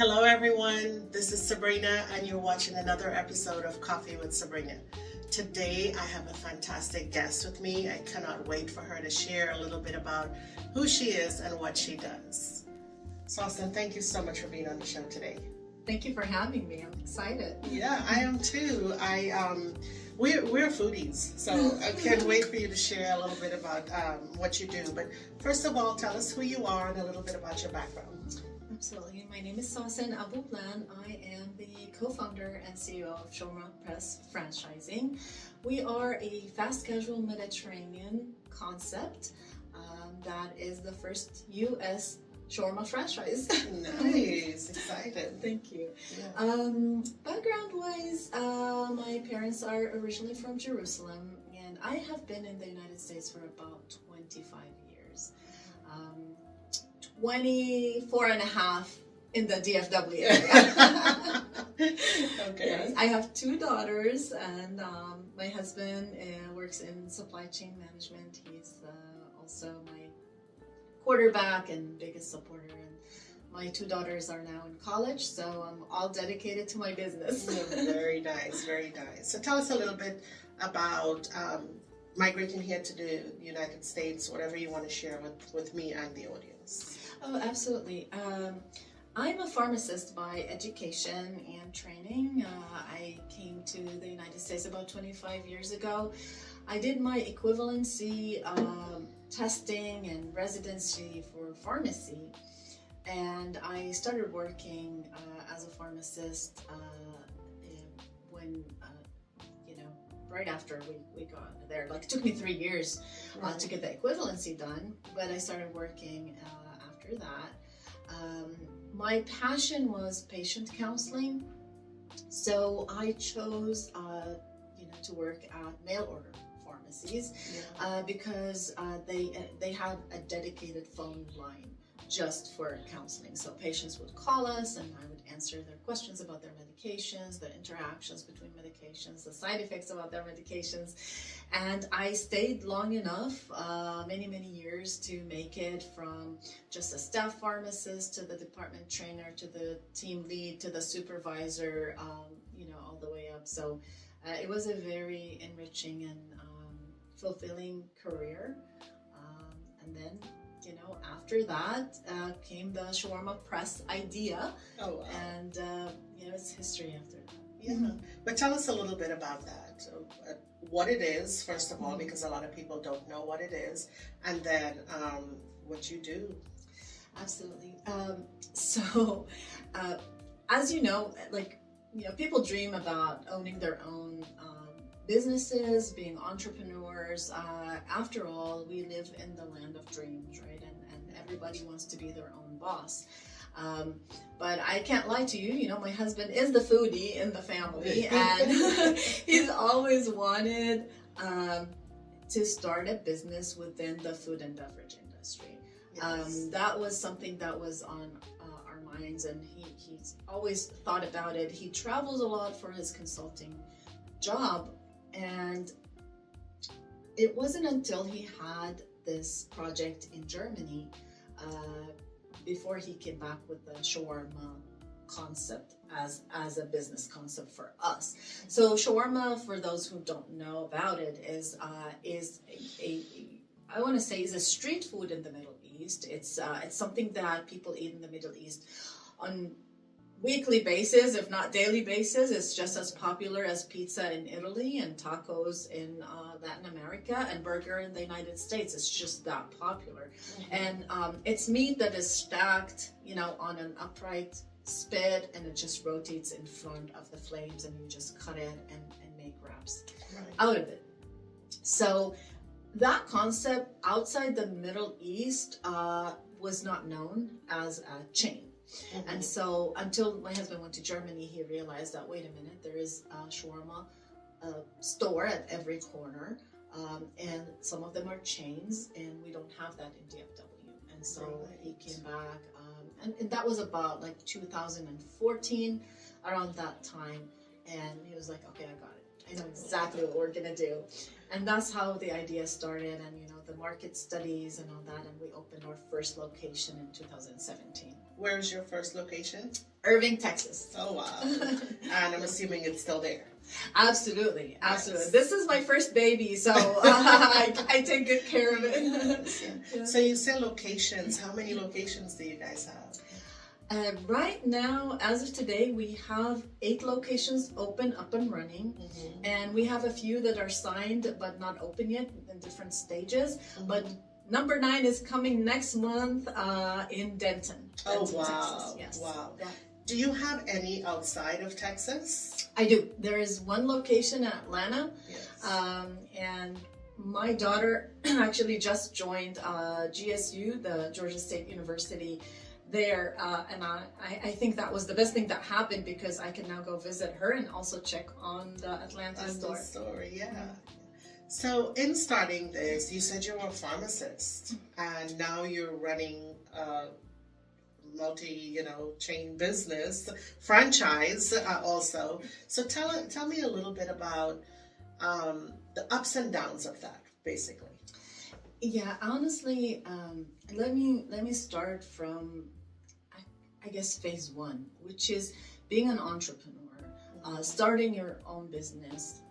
Hello, everyone. This is Sabrina, and you're watching another episode of Coffee with Sabrina. Today, I have a fantastic guest with me. I cannot wait for her to share a little bit about who she is and what she does. Sawsan, thank you so much for being on the show today. Thank you for having me. I'm excited. Yeah, I am too. We're foodies, so I can't wait for you to share a little bit about what you do. But first of all, tell us who you are and a little bit about your background. Absolutely. My name is Sawsan Abublan. I am the co-founder and CEO of Shawarma Franchising. We are a fast casual Mediterranean concept that is the first U.S. shawarma franchise. Nice, excited. Thank you. Yeah. Background-wise, my parents are originally from Jerusalem, and I have been in the United States for about 25 years. 24 and a half in the DFW area. Okay. Yes, I have two daughters, and my husband works in supply chain management. He's also my quarterback and biggest supporter. And my two daughters are now in college, so I'm all dedicated to my business. Very nice, very nice. So tell us a little bit about migrating here to the United States, whatever you want to share with me and the audience. Oh, absolutely. I'm a pharmacist by education and training. I came to the United States about 25 years ago. I did my equivalency testing and residency for pharmacy, and I started working as a pharmacist when right after we got there. Like, it took me 3 years to get the equivalency done, but I started working after that. My passion was patient counseling, so I chose to work at mail order pharmacies because they had a dedicated phone line just for counseling. So patients would call us, and I would answer their questions about their medications, the interactions between medications, the side effects about their medications. And I stayed long enough, many years, to make it from just a staff pharmacist to the department trainer to the team lead to the supervisor, all the way up. So it was a very enriching and fulfilling career. And then after that came the shawarma press idea. Oh, wow. And it's history after that. Yeah, but tell us a little bit about that. What it is, first of all, because a lot of people don't know what it is, and then what you do. Absolutely. So, as you know, people dream about owning their own businesses, being entrepreneurs. After all, we live in the land of dreams, right? And everybody wants to be their own boss. But I can't lie to you, my husband is the foodie in the family, and he's always wanted to start a business within the food and beverage industry. Yes. That was something that was on our minds, and he's always thought about it. He travels a lot for his consulting job, and it wasn't until he had this project in Germany before he came back with the shawarma concept as a business concept for us. So shawarma, for those who don't know about it, is a street food in the Middle East. It's something that people eat in the Middle East on weekly basis, if not daily basis. It's just as popular as pizza in Italy and tacos in Latin America and burger in the United States. It's just that popular. And it's meat that is stacked, on an upright spit, and it just rotates in front of the flames, and you just cut it and make wraps out of it. So that concept outside the Middle East was not known as a chain. And so until my husband went to Germany, he realized that, wait a minute, there is a shawarma store at every corner, and some of them are chains, and we don't have that in DFW. And so he came back, and that was about 2014, around that time, and he was like, okay, I got it. I know exactly what we're gonna do. And that's how the idea started, and the market studies and all that, and we opened our first location in 2017. Where's your first location? Irving, Texas. Oh wow. And I'm assuming it's still there. Absolutely. Nice. This is my first baby, so I take good care of it. Yeah. So you said locations. How many locations do you guys have? Right now, as of today, we have 8 locations open, up and running, and we have a few that are signed but not open yet in different stages. But number 9 is coming next month in Denton. Oh Denton, wow! Texas. Yes. Wow. Yeah. Do you have any outside of Texas? I do. There is one location in Atlanta, Yes. and my daughter actually just joined GSU, the Georgia State University. There, and I think that was the best thing that happened, because I can now go visit her and also check on the Atlanta store. Yeah. So in starting this, you said you were a pharmacist, and now you're running a chain business franchise also. So tell me a little bit about the ups and downs of that, basically. Yeah, honestly, let me start from, I guess, phase 1, which is being an entrepreneur, starting your own business.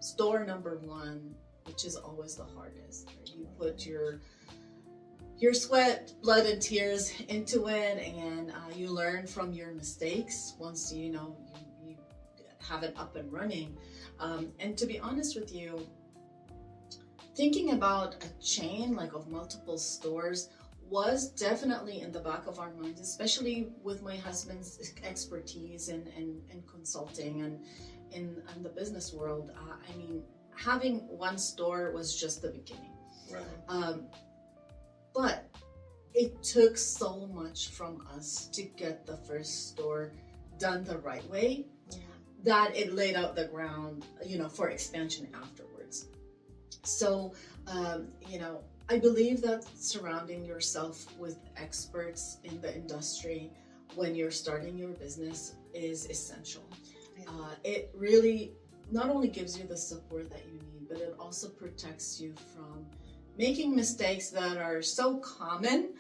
Store number 1, which is always the hardest. Right? You put your sweat, blood, and tears into it, and you learn from your mistakes once you have it up and running. And to be honest with you, thinking about a chain like of multiple stores was definitely in the back of our minds, especially with my husband's expertise in consulting and in the business world. I mean, having one store was just the beginning. Right. But it took so much from us to get the first store done the right way, that it laid out the ground, for expansion afterwards. So, I believe that surrounding yourself with experts in the industry when you're starting your business is essential. It really not only gives you the support that you need, but it also protects you from making mistakes that are so common,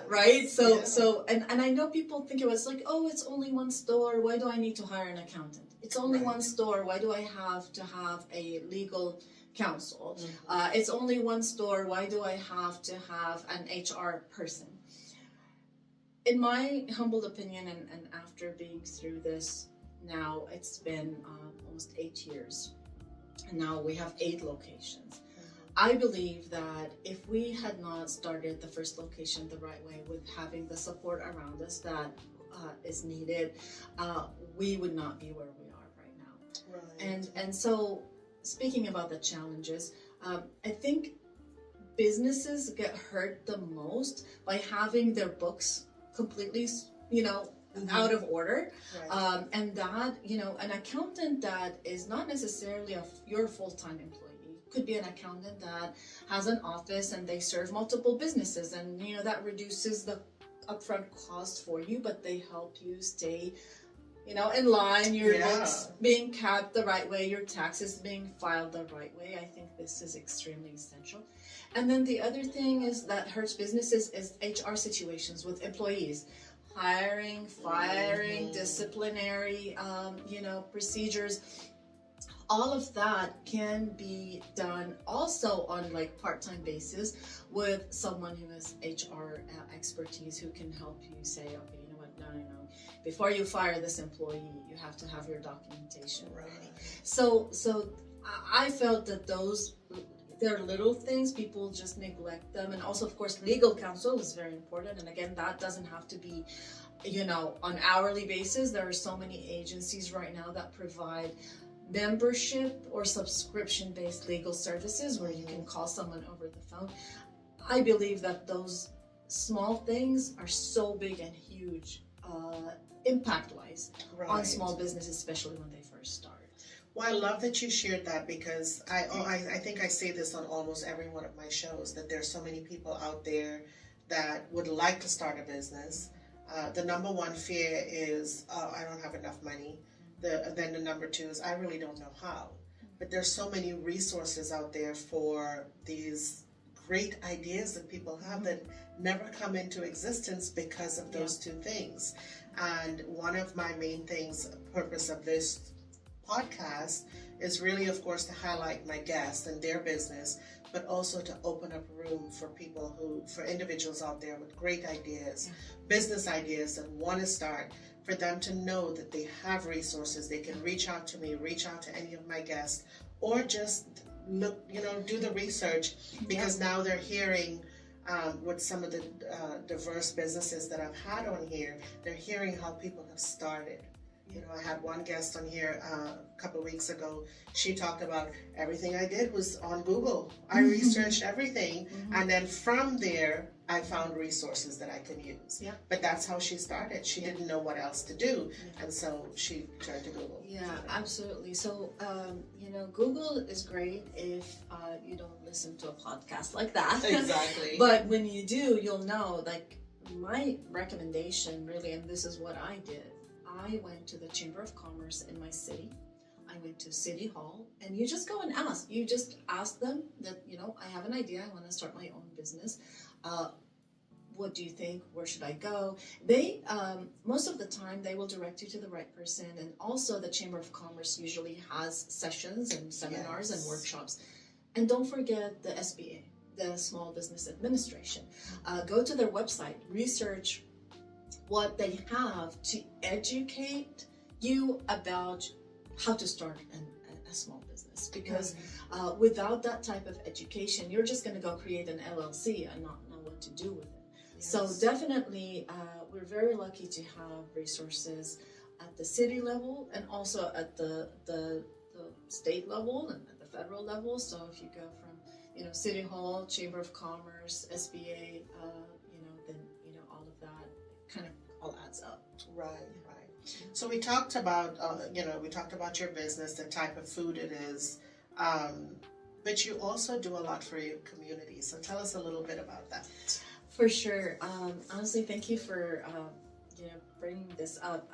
right? So I know people think it was like, oh, it's only one store. Why do I need to hire an accountant? It's only one store. Why do I have to have a legal counsel? It's only one store. Why do I have to have an HR person? In my humble opinion, and after being through this now, it's been almost 8 years, and now we have 8 locations. I believe that if we had not started the first location the right way, with having the support around us that is needed, we would not be where we are right now. Right. And so, speaking about the challenges, I think businesses get hurt the most by having their books completely, out of order. Right. And that, an accountant that is not necessarily your full-time employee. Could be an accountant that has an office and they serve multiple businesses, and that reduces the upfront cost for you, but they help you stay in line, your books being kept the right way, your taxes being filed the right way. I think this is extremely essential. And then the other thing is that hurts businesses is HR situations with employees. Hiring, firing, disciplinary, procedures. All of that can be done also on part-time basis with someone who has HR expertise who can help you say, okay, you know what, no. Before you fire this employee, you have to have your documentation ready. So I felt that they're little things, people just neglect them. And also, of course, legal counsel is very important. And again, that doesn't have to be, on hourly basis. There are so many agencies right now that provide membership or subscription-based legal services where you can call someone over the phone. I believe that those small things are so big and huge, impact-wise, on small businesses, especially when they first start. Well, I love that you shared that, because I think I say this on almost every one of my shows, that there's so many people out there that would like to start a business. The number one fear is, I don't have enough money. then the number two is I really don't know how. But there's so many resources out there for these great ideas that people have that never come into existence because of those two things. And one of my main things, purpose of this podcast is really, of course, to highlight my guests and their business, but also to open up room for for individuals out there with great ideas, business ideas that want to start, for them to know that they have resources. They can reach out to me, reach out to any of my guests, or just look, do the research, because now they're hearing with some of the diverse businesses that I've had on here, they're hearing how people have started. I had one guest on here a couple of weeks ago. She talked about everything I did was on Google. I researched everything, and then from there, I found resources that I can use. Yeah. But that's how she started. She didn't know what else to do, and so she turned to Google. Yeah, absolutely. So, Google is great if you don't listen to a podcast like that. Exactly. But when you do, you'll know, like, my recommendation really, and this is what I did. I went to the Chamber of Commerce in my city. I went to City Hall, and you just go and ask. You just ask them that, I have an idea. I want to start my own business. What do you think? Where should I go? They, most of the time, they will direct you to the right person. And also the Chamber of Commerce usually has sessions and seminars and workshops. And don't forget the SBA, the Small Business Administration. Go to their website, research what they have to educate you about how to start a small business, because without that type of education, you're just going to go create an LLC and not know what to do with it. Yes. So definitely we're very lucky to have resources at the city level and also at the state level and at the federal level. So if you go from City Hall, Chamber of Commerce, SBA, then all of that kind of all adds up. Right. So we talked about your business, the type of food it is, but you also do a lot for your community. So tell us a little bit about that. For sure. Honestly, thank you for bringing this up.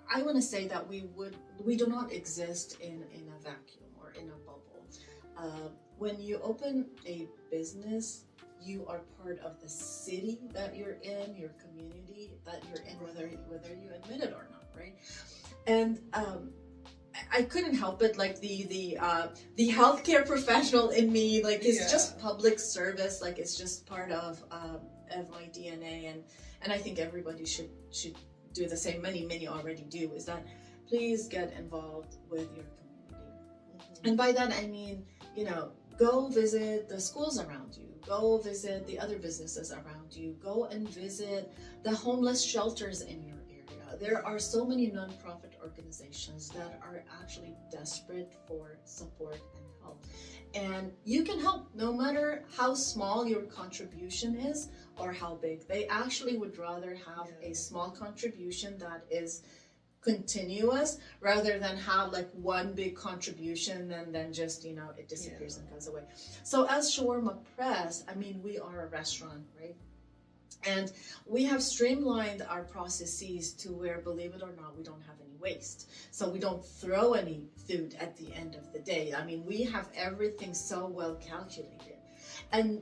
I want to say that we do not exist in a vacuum or in a bubble. When you open a business, you are part of the city that you're in, your community that you're in, whether you admit it or not, right? And I couldn't help it, like the healthcare professional in me, like it's just public service, like it's just part of my DNA, and I think everybody should do the same. Many already do. Is that please get involved with your community, and by that I mean go visit the schools around you. Go visit the other businesses around you. Go and visit the homeless shelters in your area. There are so many nonprofit organizations that are actually desperate for support and help. And you can help no matter how small your contribution is or how big. They actually would rather have a small contribution that is continuous rather than have like one big contribution and then just it disappears and goes away. So as Shawarma Press, I mean, we are a restaurant, right? And we have streamlined our processes to where, believe it or not, we don't have any waste. So we don't throw any food at the end of the day. I mean, we have everything so well calculated. And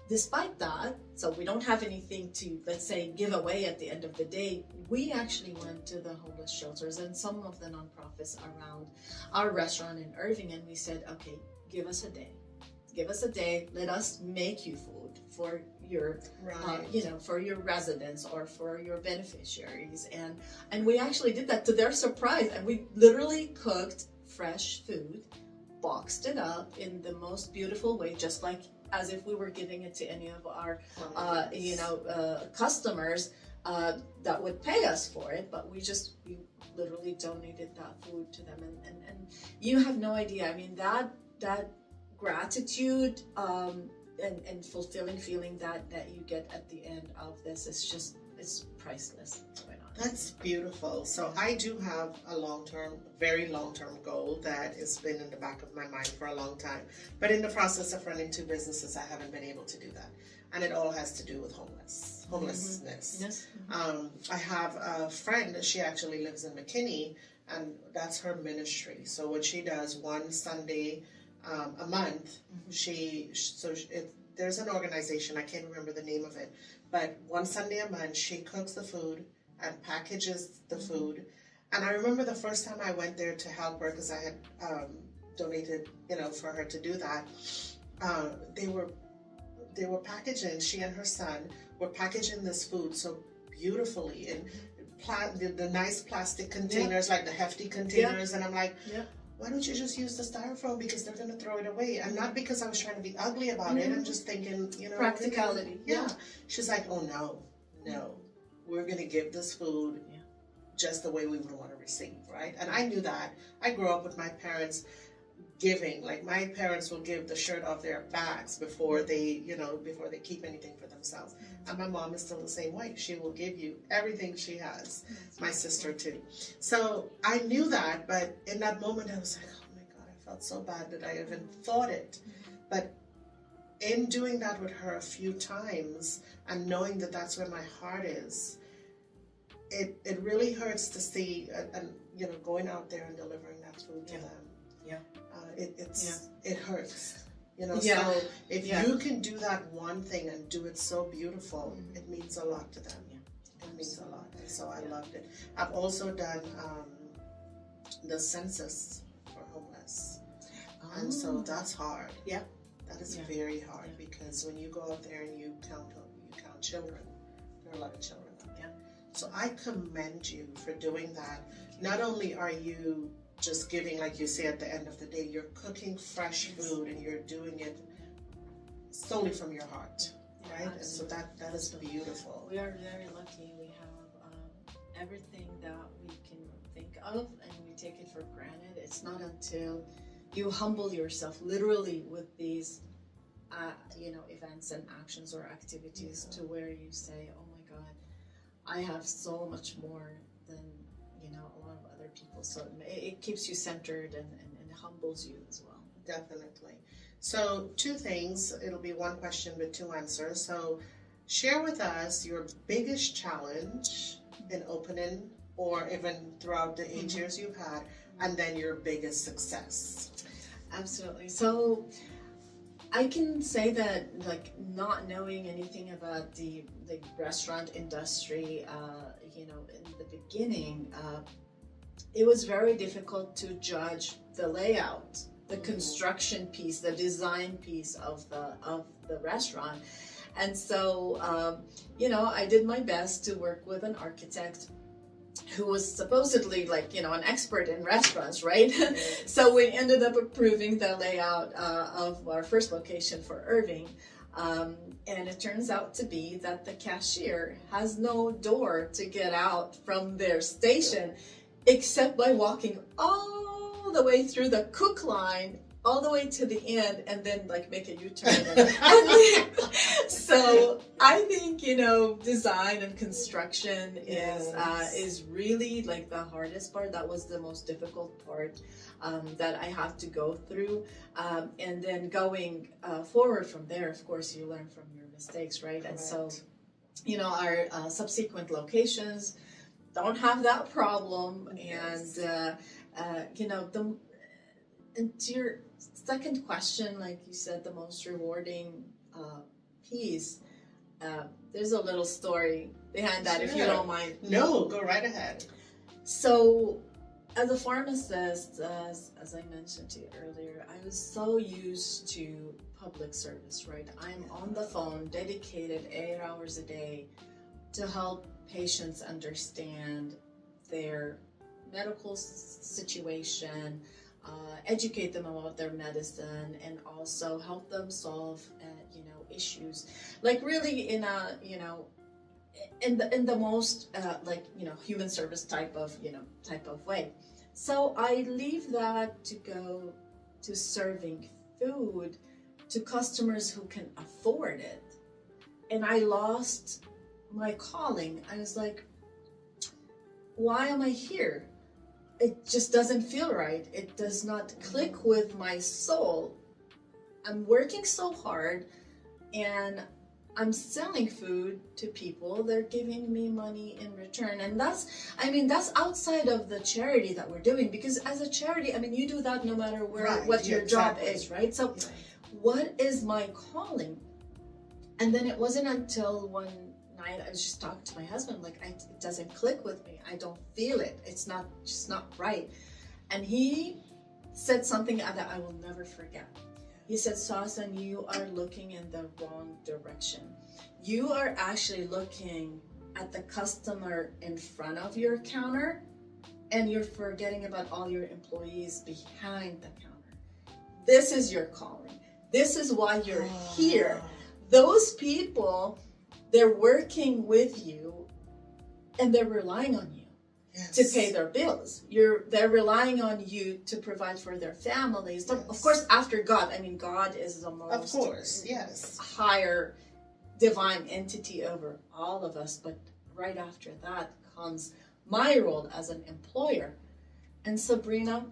despite that, so we don't have anything to, let's say, give away at the end of the day, we actually went to the homeless shelters and some of the nonprofits around our restaurant in Irving, and we said, okay, give us a day. Give us a day, let us make you food for your, for your residents or for your beneficiaries. And we actually did that to their surprise. And we literally cooked fresh food, boxed it up in the most beautiful way, just like as if we were giving it to any of our, customers that would pay us for it. But we literally donated that food to them. And you have no idea. I mean, that gratitude and fulfilling feeling that you get at the end of this is it's priceless. That's beautiful. So I do have a very long-term goal that has been in the back of my mind for a long time. But in the process of running two businesses, I haven't been able to do that. And it all has to do with homeless. homelessness. Yes. I have a friend, she actually lives in McKinney, and that's her ministry. So what she does, one Sunday a month, there's an organization, I can't remember the name of it, but one Sunday a month she cooks the food and packages the food. And I remember the first time I went there to help her, because I had donated, for her to do that. They were packaging, she and her son were packaging this food so beautifully in the nice plastic containers, like the hefty containers. And I'm like, why don't you just use the styrofoam, because they're going to throw it away? And not because I was trying to be ugly about it. I'm just thinking, practicality. Yeah. She's like, oh no, we're going to give this food just the way we would want to receive, right? And I knew that. I grew up with my parents giving. Like, my parents will give the shirt off their backs before they keep anything for themselves. And my mom is still the same way. She will give you everything she has. My sister too. So I knew that, but in that moment I was like, oh my God, I felt so bad that I even thought it. But in doing that with her a few times and knowing that that's where my heart is, it really hurts to see, and going out there and delivering that food to them. It hurts. So if you can do that one thing and do it so beautiful, it means a lot to them. It means a lot. And so I loved it. I've also done the census for homeless. And so that's hard. Yeah. That is very hard, because when you go out there and you count children, there are a lot of children out there. So I commend you for doing that. Not only are you just giving, like you say, at the end of the day, you're cooking fresh food and you're doing it solely from your heart, right? And so that is beautiful. We are very lucky. We have everything that we can think of, and we take it for granted. It's not until you humble yourself literally with these events and actions or activities to where you say, oh my God, I have so much more than a lot of other people. So it keeps you centered and humbles you as well. Definitely. So 2 things. It'll be 1 question with 2 answers. So share with us your biggest challenge in opening, or even throughout the 8 years you've had, and then your biggest success. Absolutely. So I can say that, like, not knowing anything about the restaurant industry, in the beginning, it was very difficult to judge the layout, the construction piece, the design piece of the restaurant. And so, I did my best to work with an architect who was supposedly an expert in restaurants, right? So we ended up approving the layout of our first location for Irving. And it turns out to be that the cashier has no door to get out from their station except by walking all the way through the cook line, all the way to the end, and then make a U-turn. So I think, design and construction is really the hardest part. That was the most difficult part that I have to go through. And then going forward from there, of course, you learn from your mistakes, right? Correct. And so, our subsequent locations don't have that problem. Yes. And to your second question, like you said, the most rewarding piece, there's a little story behind that, if you don't mind. No, go right ahead. So, as a pharmacist, as I mentioned to you earlier, I was so used to public service, right? I'm on the phone, dedicated 8 hours a day to help patients understand their medical situation, educate them about their medicine, and also help them solve, issues. Really in a, in the most human service type of way. So I leave that to go to serving food to customers who can afford it, and I lost my calling. I was like, why am I here? It just doesn't feel right. It does not click with my soul. I'm working so hard, and I'm selling food to people. They're giving me money in return. And that's outside of the charity that we're doing, because as a charity, you do that no matter what your job is, right? So what is my calling? And then it wasn't until one night I was just talking to my husband, like, it doesn't click with me. I don't feel it. It's just not right. And he said something that I will never forget. He said, Sawsan, you are looking in the wrong direction. You are actually looking at the customer in front of your counter, and you're forgetting about all your employees behind the counter. This is your calling. This is why you're here. Those people, they're working with you, and they're relying on you. Yes. To pay their bills. They're relying on you to provide for their families. So, of course, after God, God is the most, of course, yes, higher divine entity over all of us. But right after that comes my role as an employer. And Sabrina,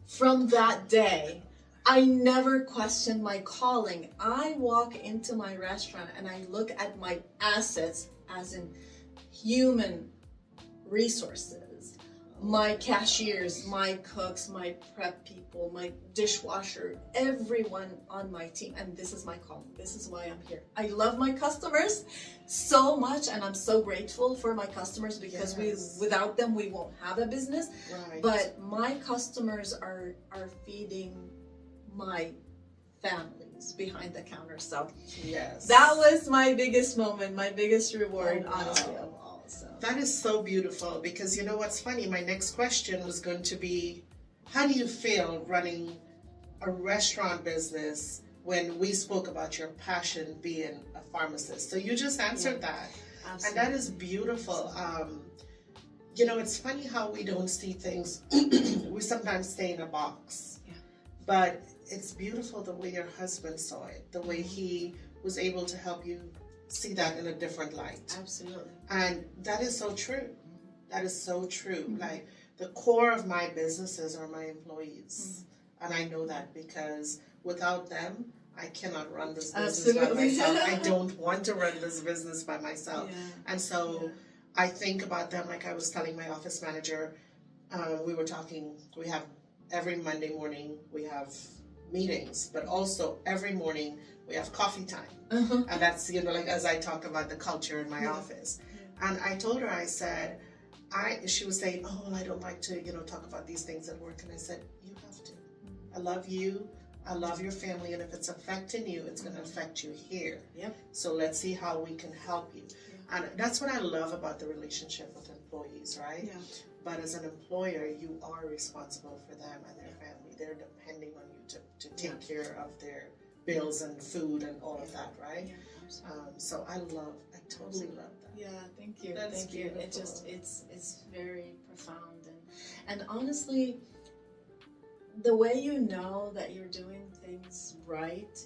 from that day, I never questioned my calling. I walk into my restaurant and I look at my assets as in human resources, my cashiers, my cooks, my prep people, my dishwasher, everyone on my team. And this is my calling. This is why I'm here. I love my customers so much, and I'm so grateful for my customers, because without them we won't have a business. Right. But my customers are feeding my families behind the counter. So that was my biggest moment, my biggest reward, honestly. So. That is so beautiful, because you know what's funny? My next question was going to be, how do you feel running a restaurant business when we spoke about your passion being a pharmacist? So you just answered that. Absolutely. And that is beautiful. It's funny how we don't see things. We sometimes stay in a box. Yeah. But it's beautiful the way your husband saw it, the way he was able to help you see that in a different light. Absolutely. And that is so true. That is so true. Mm-hmm. Like, the core of my businesses are my employees. Mm-hmm. And I know that, because without them, I cannot run this business by myself. I don't want to run this business by myself. Yeah. And so I think about them, like I was telling my office manager, we were talking, we have every Monday morning, we have meetings, but also every morning we have coffee time. Uh-huh. And that's, like as I talk about the culture in my office. Yeah. And I told her, I said, she was saying, I don't like to, talk about these things at work. And I said, you have to. I love you. I love your family. And if it's affecting you, it's going to affect you here. Yep. So let's see how we can help you. Yeah. And that's what I love about the relationship with employees, right? Yeah. But as an employer, you are responsible for them and their family. They're depending on you to take care of their bills and food and all of that, right? Yeah, so I totally love that. Yeah, thank you. Thank you. It just it's very profound, and honestly, the way you know that you're doing things right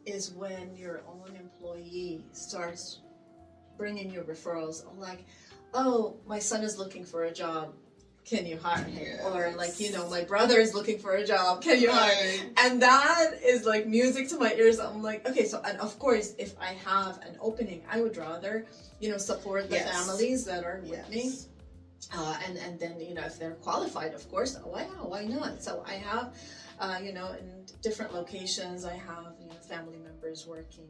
is when your own employee starts bringing you referrals, like, oh, my son is looking for a job. Can you hire him? Yes. Or like, my brother is looking for a job. Can you hire him? And that is like music to my ears. I'm like, okay, so, and of course, if I have an opening, I would rather, support the families that are with me. And then, if they're qualified, of course, why not? So I have, in different locations, I have, family members working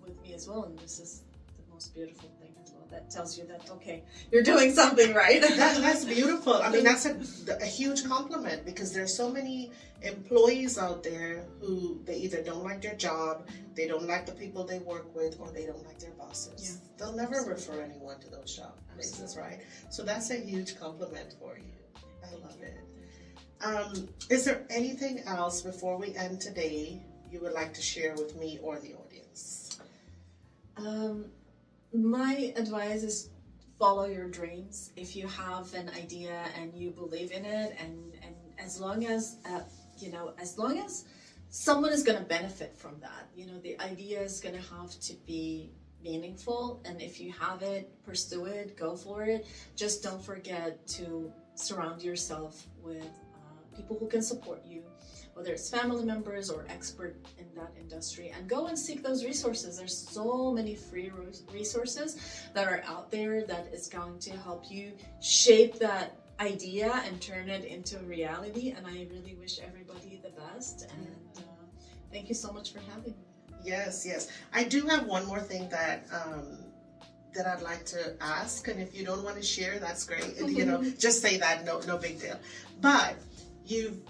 with me as well. And this is the most beautiful thing as well. That tells you that, okay, you're doing something right. That's beautiful. That's a huge compliment, because there's so many employees out there who they either don't like their job, they don't like the people they work with, or they don't like their bosses. Yeah. They'll never refer anyone to those job places, right? So that's a huge compliment for you. I love it. Is there anything else before we end today you would like to share with me or the audience? My advice is follow your dreams. If you have an idea and you believe in it, and as long as someone is going to benefit from that, the idea is going to have to be meaningful. And if you have it, pursue it, go for it. Just don't forget to surround yourself with people who can support you, whether it's family members or expert in that industry, and go and seek those resources. There's so many free resources that are out there that is going to help you shape that idea and turn it into a reality. And I really wish everybody the best, and thank you so much for having me. Yes. I do have one more thing that I'd like to ask, and if you don't want to share, that's great. Just say that, no big deal. But you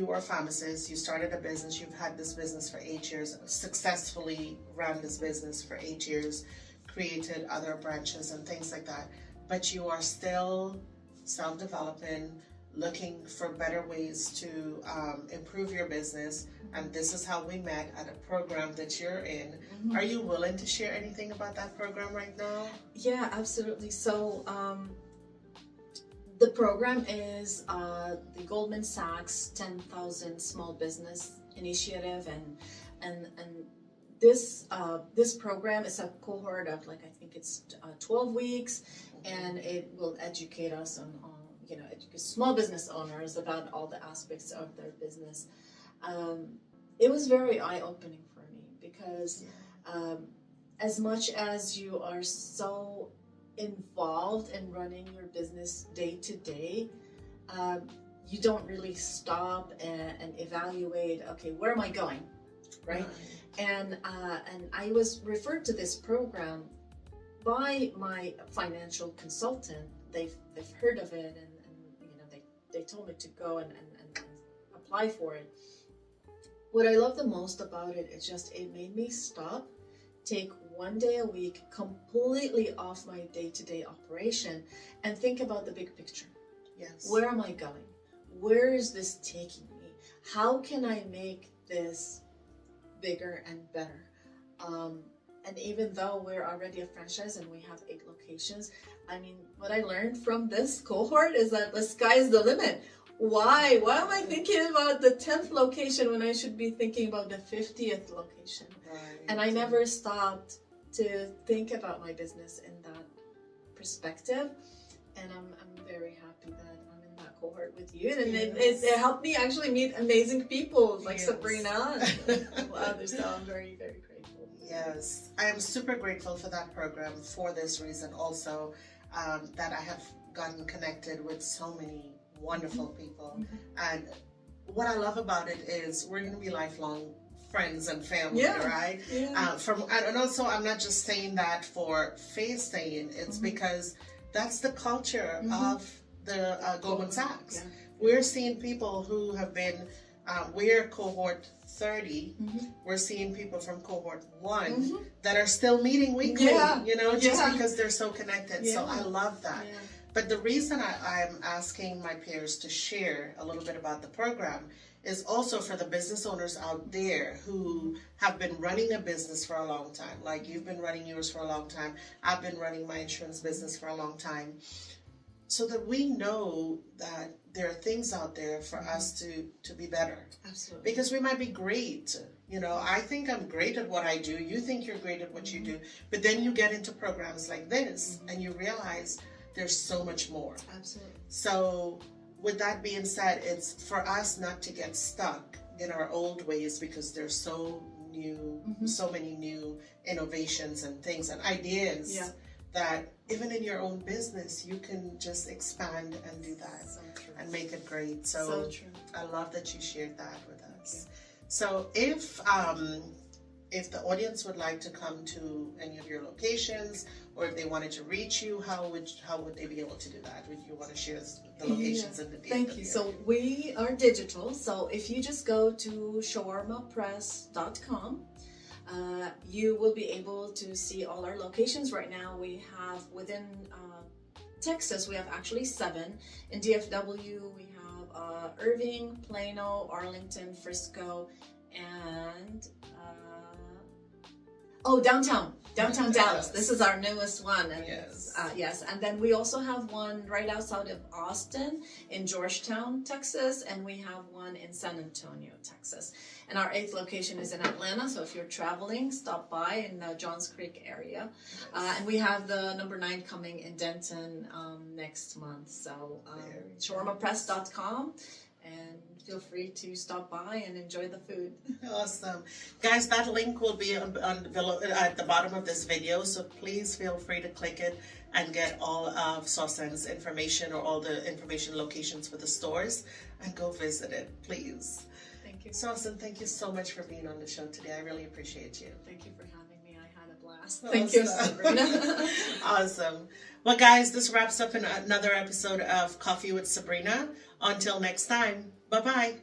are a pharmacist, you started a business, you've had this business for 8 years, successfully ran this business for 8 years, created other branches and things like that, but you are still self-developing, looking for better ways to improve your business, and this is how we met at a program that you're in. Are you willing to share anything about that program right now? Yeah, absolutely. So the program is the Goldman Sachs 10,000 Small Business Initiative, and this program is a cohort of, like, I think it's 12 weeks, and it will educate us on small business owners about all the aspects of their business. It was very eye-opening for me, because as much as you are so involved in running your business day to day, you don't really stop and evaluate, okay, where am I going, right? And I was referred to this program by my financial consultant. They've heard of it, and they told me to go and apply for it. What I love the most about it is just it made me stop, take 1 day a week completely off my day-to-day operation, and think about the big picture. Yes. Where am I going? Where is this taking me? How can I make this bigger and better? And even though we're already a franchise and we have 8 locations, I mean, what I learned from this cohort is that the sky's the limit. Why am I thinking about the 10th location when I should be thinking about the 50th location? Right. And I never stopped to think about my business in that perspective. And I'm very happy that I'm in that cohort with you. And it helped me actually meet amazing people like Sabrina and others. So I'm very, very grateful. Yes, I am super grateful for that program for this reason also, that I have gotten connected with so many wonderful people. And what I love about it is we're going to be lifelong friends and family, right? Yeah. And also, I'm not just saying that for face saying, it's because that's the culture of the Goldman Sachs. Yeah. We're seeing people who have been, we're cohort 30, we're seeing people from cohort 1 that are still meeting weekly, just because they're so connected. Yeah. So I love that. Yeah. But the reason I'm asking my peers to share a little bit about the program is also for the business owners out there who have been running a business for a long time. Like you've been running yours for a long time. I've been running my insurance business for a long time. So that we know that there are things out there for us to be better. Absolutely. Because we might be great. I think I'm great at what I do. You think you're great at what you do. But then you get into programs like this and you realize there's so much more. Absolutely. So with that being said, it's for us not to get stuck in our old ways, because there's so many new innovations and things and ideas that even in your own business, you can just expand and do that and make it great. So true. I love that you shared that with us. So if the audience would like to come to any of your locations, or if they wanted to reach you, how would they be able to do that? Would you want to share the locations and the data? Thank you. So we are digital. So if you just go to shawarmapress.com, you will be able to see all our locations. Right now we have within Texas, we have actually 7. In DFW, we have Irving, Plano, Arlington, Frisco, and Oh, downtown Yes. Dallas. This is our newest one. And Yes. yes. And then we also have one right outside of Austin in Georgetown, Texas. And we have one in San Antonio, Texas. And our 8th location is in Atlanta. So if you're traveling, stop by in the Johns Creek area. And we have the number 9 coming in Denton next month. So shawarmapress.com. And feel free to stop by and enjoy the food. Awesome. Guys, that link will be below, at the bottom of this video, so please feel free to click it and get all of Sawsan's information or all the information locations for the stores and go visit it, please. Thank you. Sawsan, thank you so much for being on the show today. I really appreciate you. Thank you for having me. I had a blast. Awesome. Thank you, Sabrina. Awesome. Well, guys, this wraps up another episode of Coffee with Sabrina. Until next time, bye-bye.